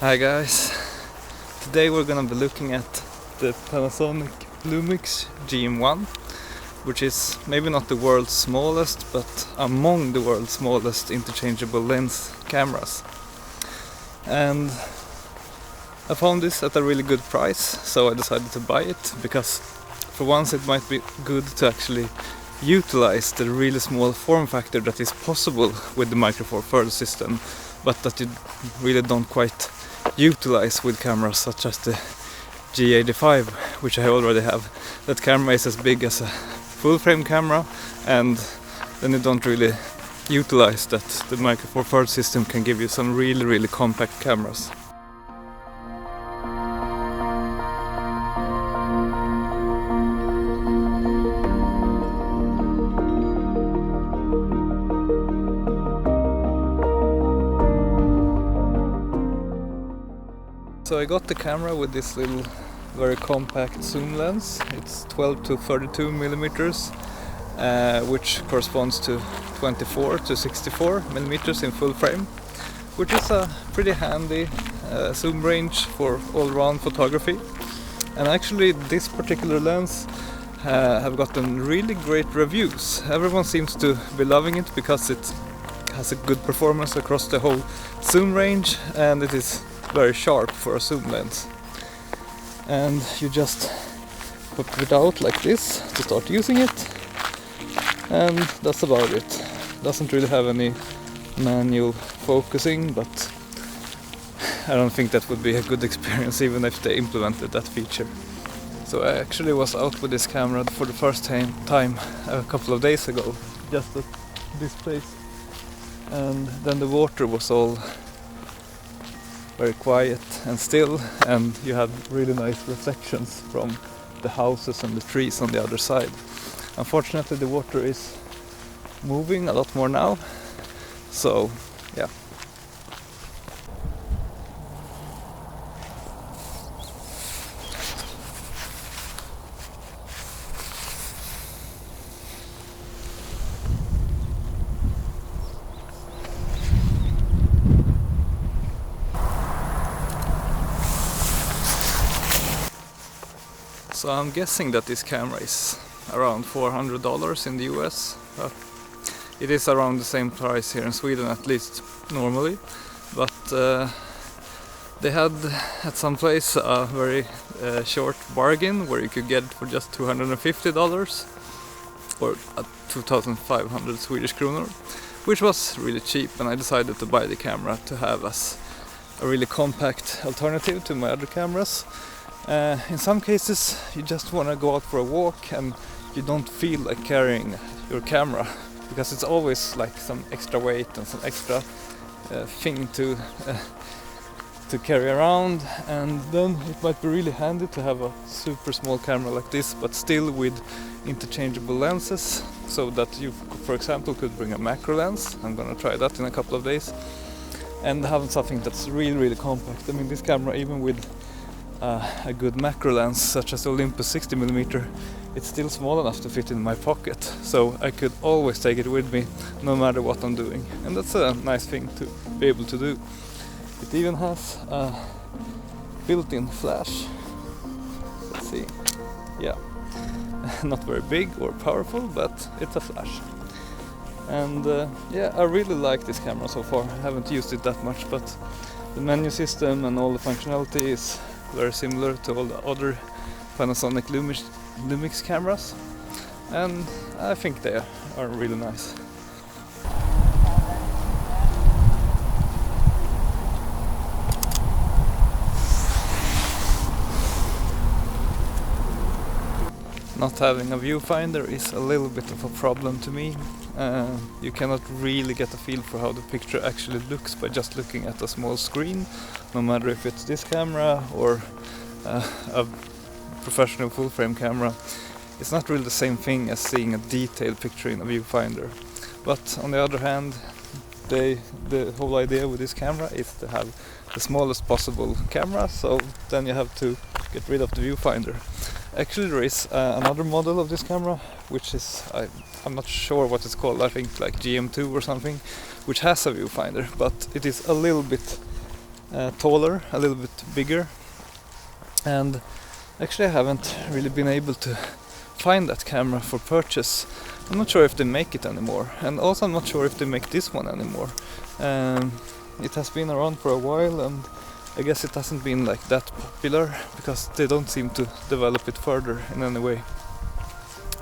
Hi guys, today we're gonna be looking at the Panasonic Lumix GM1, which is maybe not the world's smallest, but among the world's smallest interchangeable lens cameras. And I found this at a really good price, so I decided to buy it, because for once it might be good to actually utilize the really small form factor that is possible with the Micro Four Thirds system, but that you really don't quite utilize with cameras such as the G85, which I already have. That camera is as big as a full frame camera, and then you don't really utilize that the Micro Four Thirds system can give you some really compact cameras. So I got the camera with this little very compact zoom lens. It's 12 to 32 millimeters, which corresponds to 24 to 64 millimeters in full frame, which is a pretty handy zoom range for all-round photography. And actually this particular lens have gotten really great reviews. Everyone seems to be loving it because it has a good performance across the whole zoom range, and it is very sharp for a zoom lens. And you just pop it out like this to start using it, and that's about it. Doesn't really have any manual focusing, but I don't think that would be a good experience even if they implemented that feature. So I actually was out with this camera for the first time a couple of days ago, just at this place, and then the water was all very quiet and still, and you had really nice reflections from the houses and the trees on the other side. Unfortunately the water is moving a lot more now, so yeah. So I'm guessing that this camera is around $400 in the US. It is around the same price here in Sweden, at least normally. But they had at some place a very short bargain where you could get it for just $250 or 2,500 Swedish kronor, which was really cheap, and I decided to buy the camera to have as a really compact alternative to my other cameras. In some cases you just want to go out for a walk and you don't feel like carrying your camera, because it's always like some extra weight and some extra thing to carry around, and then it might be really handy to have a super small camera like this, but still with interchangeable lenses, so that you, for example, could bring a macro lens. I'm gonna try that in a couple of days, and have something that's really compact. I mean, this camera, even with a good macro lens such as the Olympus 60mm, it's still small enough to fit in my pocket, so I could always take it with me no matter what I'm doing, and that's a nice thing to be able to do. It even has a built-in flash. Let's see, yeah, not very big or powerful, but it's a flash. And yeah, I really like this camera so far. I haven't used it that much, but the menu system and all the functionality is very similar to all the other Panasonic Lumix cameras, and I think they are really nice. Not having a viewfinder is a little bit of a problem to me. You cannot really get a feel for how the picture actually looks by just looking at a small screen, no matter if it's this camera or a professional full frame camera. It's not really the same thing as seeing a detailed picture in a viewfinder. But on the other hand, the whole idea with this camera is to have the smallest possible camera, so then you have to get rid of the viewfinder. Actually there is another model of this camera, which is, I'm not sure what it's called, I think like GM1 or something, which has a viewfinder, but it is a little bit taller, a little bit bigger, and actually I haven't really been able to find that camera for purchase. I'm not sure if they make it anymore, and also I'm not sure if they make this one anymore. It has been around for a while, and I guess it hasn't been like that popular because they don't seem to develop it further in any way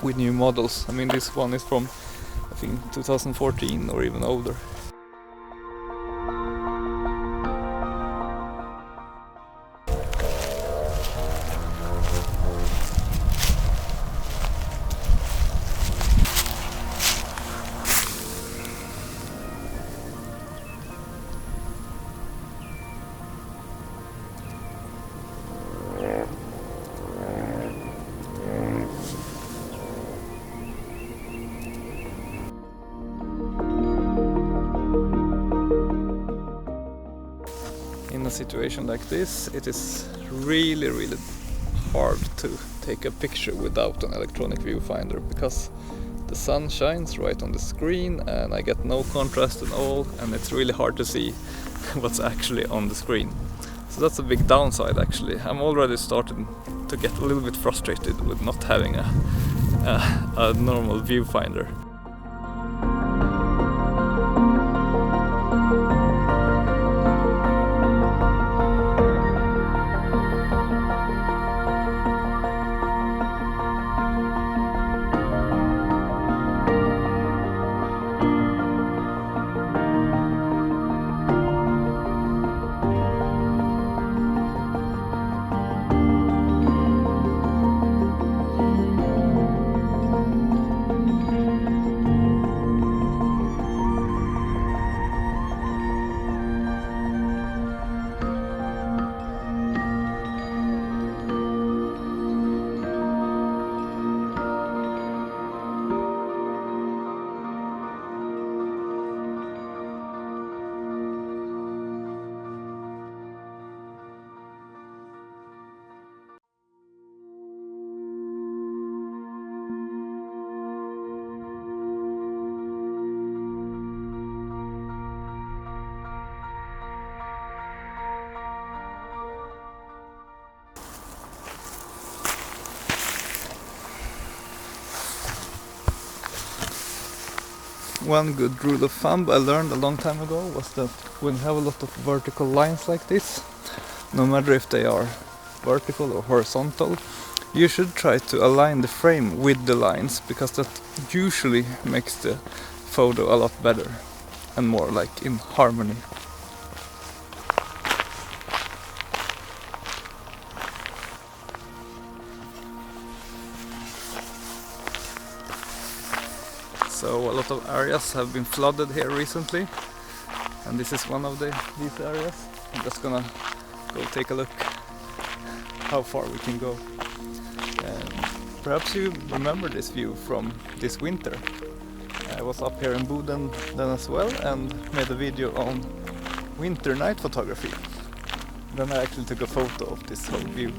with new models. I mean, this one is from I think 2014 or even older. In a situation like this, it is really hard to take a picture without an electronic viewfinder, because the sun shines right on the screen and I get no contrast at all, and it's really hard to see what's actually on the screen. So that's a big downside actually. I'm already starting to get a little bit frustrated with not having a normal viewfinder. One good rule of thumb I learned a long time ago was that when you have a lot of vertical lines like this, no matter if they are vertical or horizontal, you should try to align the frame with the lines, because that usually makes the photo a lot better and more like in harmony. So a lot of areas have been flooded here recently, and this is one of these areas. I'm just gonna go take a look how far we can go. Perhaps you remember this view from this winter. I was up here in Boden then as well and made a video on winter night photography. Then I actually took a photo of this whole view.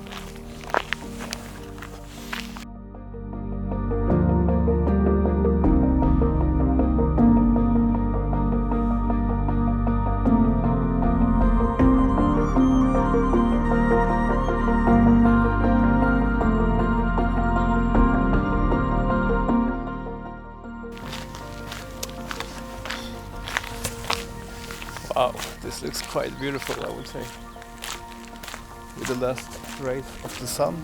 Wow, this looks quite beautiful, I would say, with the last rays of the sun.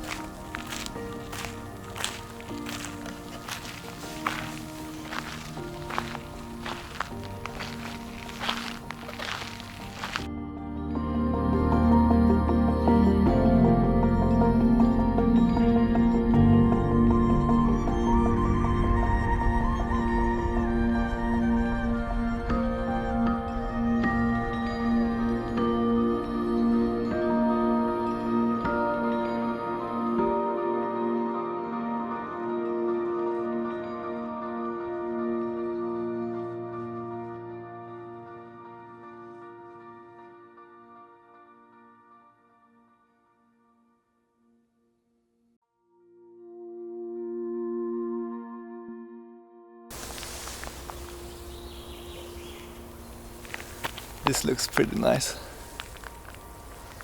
This looks pretty nice.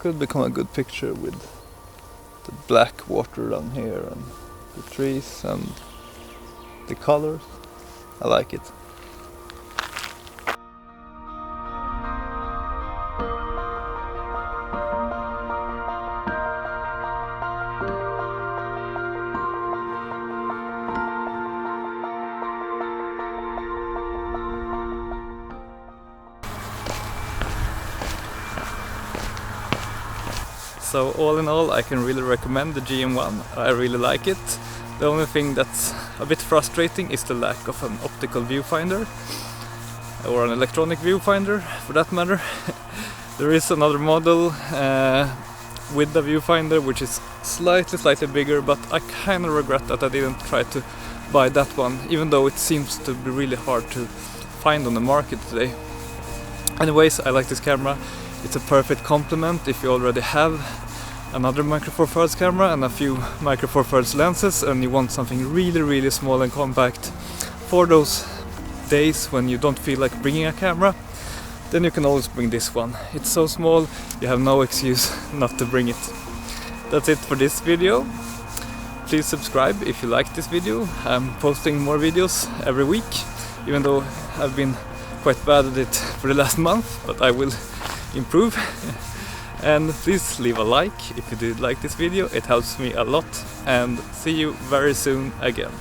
could become a good picture with the black water down here and the trees and the colors. I like it. So all in all, I can really recommend the GM1. I really like it. The only thing that's a bit frustrating is the lack of an optical viewfinder, or an electronic viewfinder for that matter. There is another model with the viewfinder which is slightly bigger, but I kind of regret that I didn't try to buy that one, even though it seems to be really hard to find on the market today. Anyways, I like this camera. It's a perfect complement if you already have another micro four thirds camera and a few micro four thirds lenses and you want something really small and compact for those days when you don't feel like bringing a camera, then you can always bring this one. It's so small, you have no excuse not to bring it. That's it for this video. Please subscribe if you like this video. I'm posting more videos every week, even though I've been quite bad at it for the last month, but I will improve. And please leave a like if you did like this video, it helps me a lot, and see you very soon again.